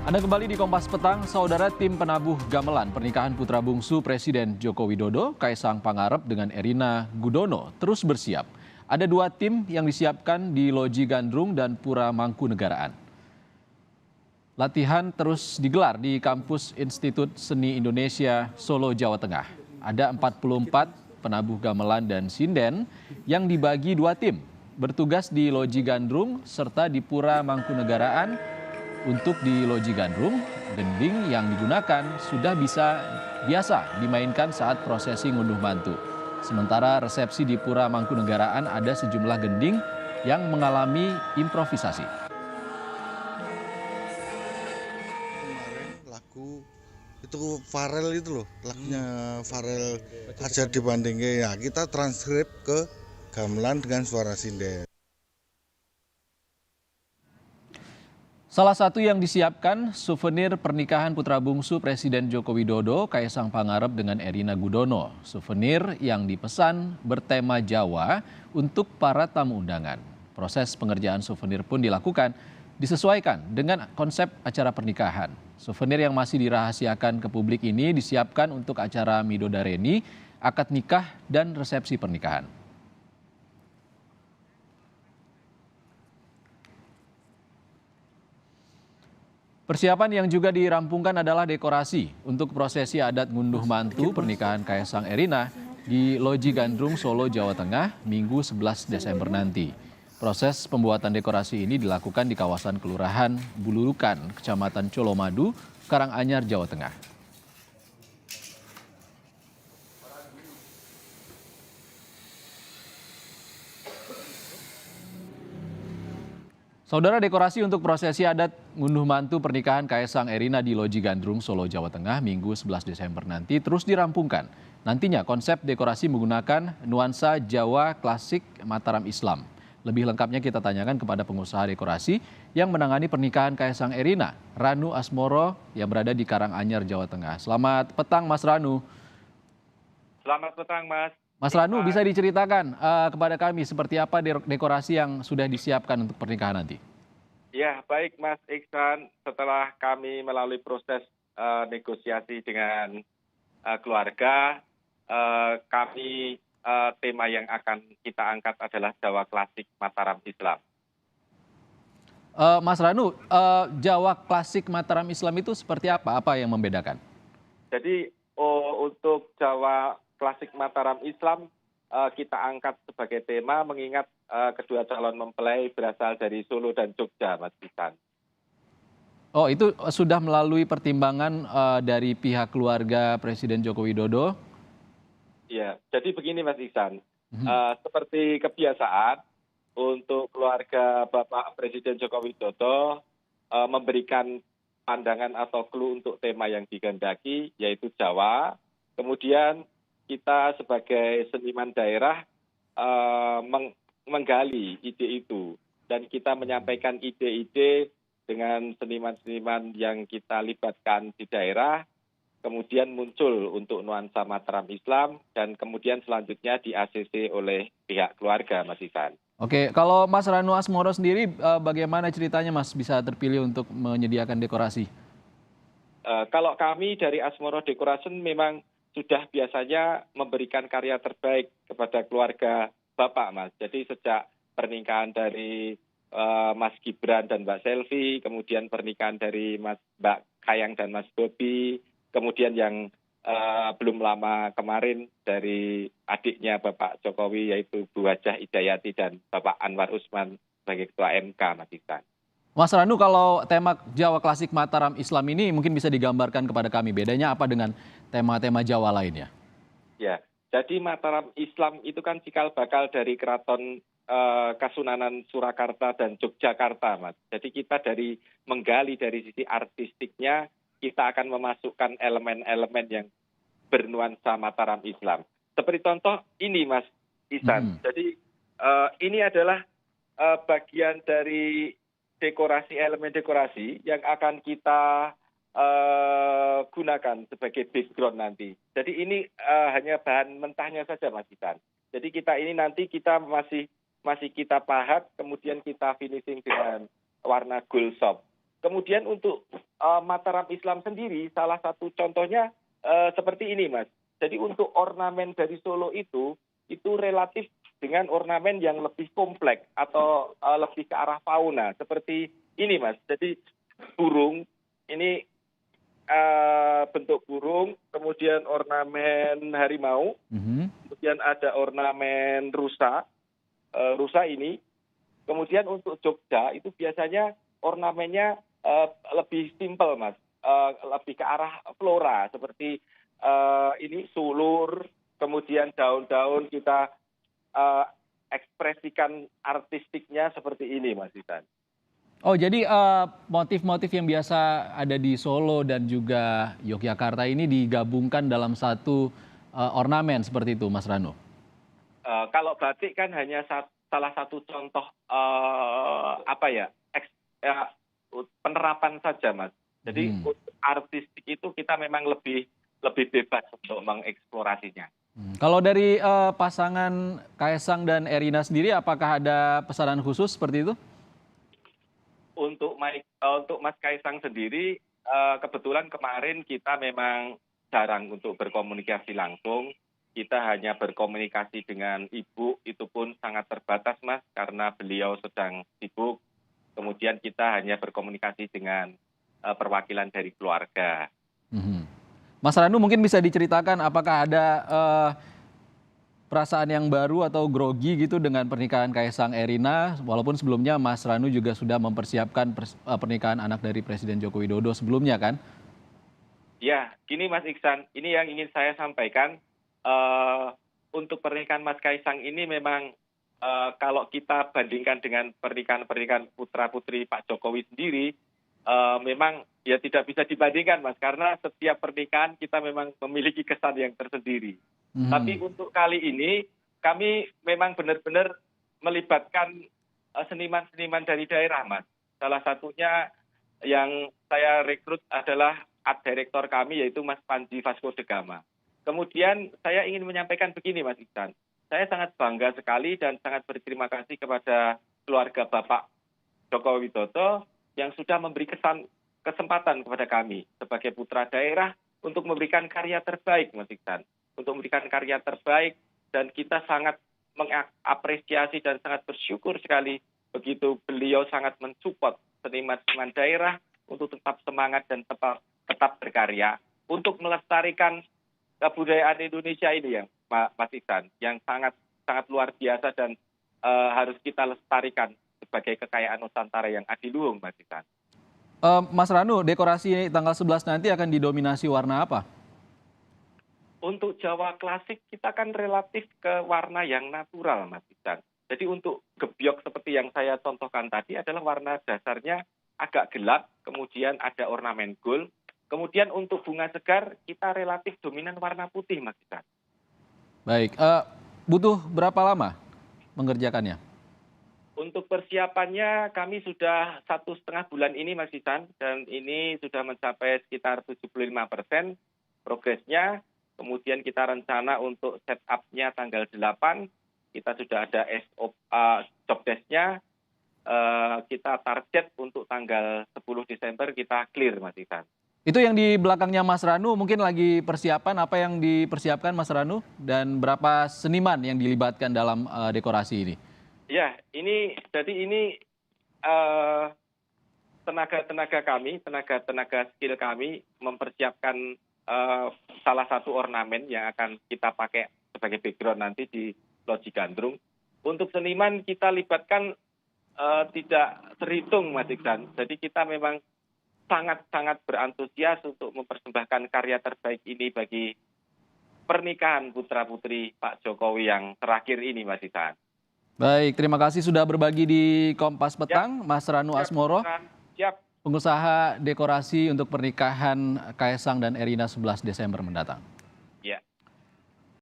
Anda kembali di Kompas Petang, saudara. Tim penabuh gamelan pernikahan putra bungsu Presiden Joko Widodo, Kaisang Pangarep dengan Erina Gudono terus bersiap. Ada dua tim yang disiapkan di Loji Gandrung dan Pura Mangkunegaraan. Latihan terus digelar di kampus Institut Seni Indonesia Solo, Jawa Tengah. Ada 44 penabuh gamelan dan sinden yang dibagi dua tim, bertugas di Loji Gandrung serta di Pura Mangkunegaraan. Untuk di Loji Gandrung, gending yang digunakan sudah biasa dimainkan saat prosesi ngunduh mantu. Sementara resepsi di Pura Mangkunegaraan ada sejumlah gending yang mengalami improvisasi. Kemarin lagu itu Farel itu loh, lagunya Farel aja dibandingin ya, kita transkrip ke gamelan dengan suara sinden. Salah satu yang disiapkan souvenir pernikahan putra bungsu Presiden Joko Widodo, Kaisang Pangarep dengan Erina Gudono. Souvenir yang dipesan bertema Jawa untuk para tamu undangan. Proses pengerjaan souvenir pun disesuaikan dengan konsep acara pernikahan. Souvenir yang masih dirahasiakan ke publik ini disiapkan untuk acara midodareni, akad nikah, dan resepsi pernikahan. Persiapan yang juga dirampungkan adalah dekorasi untuk prosesi adat ngunduh mantu pernikahan Kaisang Erina di Loji Gandrung, Solo, Jawa Tengah, Minggu 11 Desember nanti. Proses pembuatan dekorasi ini dilakukan di kawasan Kelurahan Bululukan, Kecamatan Colomadu, Karanganyar, Jawa Tengah. Saudara, dekorasi untuk prosesi adat ngunduh mantu pernikahan Kaisang Erina di Loji Gandrung, Solo, Jawa Tengah, Minggu 11 Desember nanti terus dirampungkan. Nantinya konsep dekorasi menggunakan nuansa Jawa klasik Mataram Islam. Lebih lengkapnya kita tanyakan kepada pengusaha dekorasi yang menangani pernikahan Kaisang Erina, Ranu Asmoro, yang berada di Karanganyar, Jawa Tengah. Selamat petang, Mas Ranu. Selamat petang, Mas. Mas Ranu, bisa diceritakan kepada kami seperti apa dekorasi yang sudah disiapkan untuk pernikahan nanti? Ya, baik Mas Iksan. Setelah kami melalui proses negosiasi dengan keluarga, tema yang akan kita angkat adalah Jawa klasik Mataram Islam. Mas Ranu, Jawa klasik Mataram Islam itu seperti apa? Apa yang membedakan? Jadi untuk Jawa klasik Mataram Islam kita angkat sebagai tema mengingat kedua calon mempelai berasal dari Solo dan Jogja, Mas Iksan. Oh, itu sudah melalui pertimbangan dari pihak keluarga Presiden Joko Widodo? Ya, jadi begini Mas Iksan, seperti kebiasaan untuk keluarga Bapak Presiden Joko Widodo memberikan pandangan atau clue untuk tema yang dikehendaki, yaitu Jawa. Kemudian kita sebagai seniman daerah menggali ide itu dan kita menyampaikan ide-ide dengan seniman-seniman yang kita libatkan di daerah, kemudian muncul untuk nuansa Mataram Islam dan kemudian selanjutnya di ACC oleh pihak keluarga, Mas Iksan. Oke, kalau Mas Ranu Asmoro sendiri bagaimana ceritanya Mas bisa terpilih untuk menyediakan dekorasi? Kalau kami dari Asmoro Decoration memang sudah biasanya memberikan karya terbaik kepada keluarga Bapak, Mas. Jadi sejak pernikahan dari Mas Gibran dan Mbak Selvi, kemudian pernikahan dari Mbak Kayang dan Mas Bobi, kemudian yang belum lama kemarin dari adiknya Bapak Jokowi yaitu Bu Hajah Idayati dan Bapak Anwar Usman sebagai Ketua MK, Mas Iksan. Mas Ranu, kalau tema Jawa klasik Mataram Islam ini mungkin bisa digambarkan kepada kami. Bedanya apa dengan tema-tema Jawa lainnya? Ya, jadi Mataram Islam itu kan cikal bakal dari keraton Kasunanan Surakarta dan Yogyakarta, Mas. Jadi kita menggali dari sisi artistiknya, kita akan memasukkan elemen-elemen yang bernuansa Mataram Islam. Seperti contoh ini, Mas Isan. Jadi ini adalah bagian dari elemen dekorasi yang akan kita gunakan sebagai background nanti. Jadi ini hanya bahan mentahnya saja, Mas Isan. Jadi kita masih kita pahat, kemudian kita finishing dengan warna gold shop. Kemudian untuk Mataram Islam sendiri, salah satu contohnya seperti ini, Mas. Jadi untuk ornamen dari Solo itu relatif dengan ornamen yang lebih kompleks atau lebih ke arah fauna. Seperti ini, Mas. Jadi burung, ini bentuk burung, kemudian ornamen harimau, kemudian ada ornamen rusa, rusa ini. Kemudian untuk Jogja itu biasanya ornamennya lebih simpel, Mas, lebih ke arah flora seperti ini sulur, kemudian daun-daun kita ekspresikan artistiknya seperti ini, Mas Isan. Oh, jadi motif-motif yang biasa ada di Solo dan juga Yogyakarta ini digabungkan dalam satu ornamen seperti itu, Mas Rano? Kalau batik kan hanya salah satu contoh penerapan saja, Mas. Jadi untuk artistik itu kita memang lebih bebas untuk mengeksplorasinya. Kalau dari pasangan Kaesang dan Erina sendiri, apakah ada pesanan khusus seperti itu? Untuk Mas Kaesang sendiri, kebetulan kemarin kita memang jarang untuk berkomunikasi langsung. Kita hanya berkomunikasi dengan Ibu, itu pun sangat terbatas, Mas, karena beliau sedang sibuk. Kemudian kita hanya berkomunikasi dengan perwakilan dari keluarga. Mas Ranu mungkin bisa diceritakan apakah ada perasaan yang baru atau grogi gitu dengan pernikahan Kaesang Erina, walaupun sebelumnya Mas Ranu juga sudah mempersiapkan pernikahan anak dari Presiden Joko Widodo sebelumnya kan? Ya, gini Mas Iksan, ini yang ingin saya sampaikan. Untuk pernikahan Mas Kaesang ini memang kalau kita bandingkan dengan pernikahan putra-putri Pak Jokowi sendiri, memang ya tidak bisa dibandingkan, Mas, karena setiap pernikahan kita memang memiliki kesan yang tersendiri. Tapi untuk kali ini kami memang benar-benar melibatkan seniman-seniman dari daerah, Mas. Salah satunya yang saya rekrut adalah art director kami, yaitu Mas Panji Vasco de Gama. Kemudian saya ingin menyampaikan begini, Mas Iksan. Saya sangat bangga sekali dan sangat berterima kasih kepada keluarga Bapak Joko Widodo yang sudah memberi kesempatan kepada kami sebagai putra daerah untuk memberikan karya terbaik, Mas Iksan. Untuk memberikan karya terbaik, dan kita sangat mengapresiasi dan sangat bersyukur sekali begitu beliau sangat mensupport seniman-seniman daerah untuk tetap semangat dan tetap berkarya untuk melestarikan kebudayaan Indonesia ini, yang Mas Iksan, yang sangat luar biasa dan harus kita lestarikan sebagai kekayaan Nusantara yang adiluhung, Mas Iksan. Mas Ranu, dekorasi tanggal 11 nanti akan didominasi warna apa? Untuk Jawa klasik kita kan relatif ke warna yang natural, Mas Iksan. Jadi untuk gebyok seperti yang saya contohkan tadi adalah warna dasarnya agak gelap, kemudian ada ornamen gold. Kemudian untuk bunga segar kita relatif dominan warna putih, Mas Iksan. Baik, butuh berapa lama mengerjakannya? Untuk persiapannya kami sudah 1,5 bulan ini, Mas Iksan, dan ini sudah mencapai sekitar 75% progresnya. Kemudian kita rencana untuk setup-nya tanggal 8, kita sudah ada job desk-nya. Kita target untuk tanggal 10 Desember kita clear, Mas Iksan. Itu yang di belakangnya Mas Ranu, mungkin lagi persiapan, apa yang dipersiapkan Mas Ranu? Dan berapa seniman yang dilibatkan dalam dekorasi ini? Ya, jadi ini tenaga kami, tenaga skill kami mempersiapkan salah satu ornamen yang akan kita pakai sebagai background nanti di Loji Gandrung. Untuk seniman kita libatkan tidak terhitung, Mas Iksan. Jadi kita memang sangat berantusias untuk mempersembahkan karya terbaik ini bagi pernikahan putra-putri Pak Jokowi yang terakhir ini, Mas Iksan. Baik, terima kasih sudah berbagi di Kompas Petang, Mas Ranu Asmoro. Siap. Pengusaha dekorasi untuk pernikahan Kaesang dan Erina 11 Desember mendatang.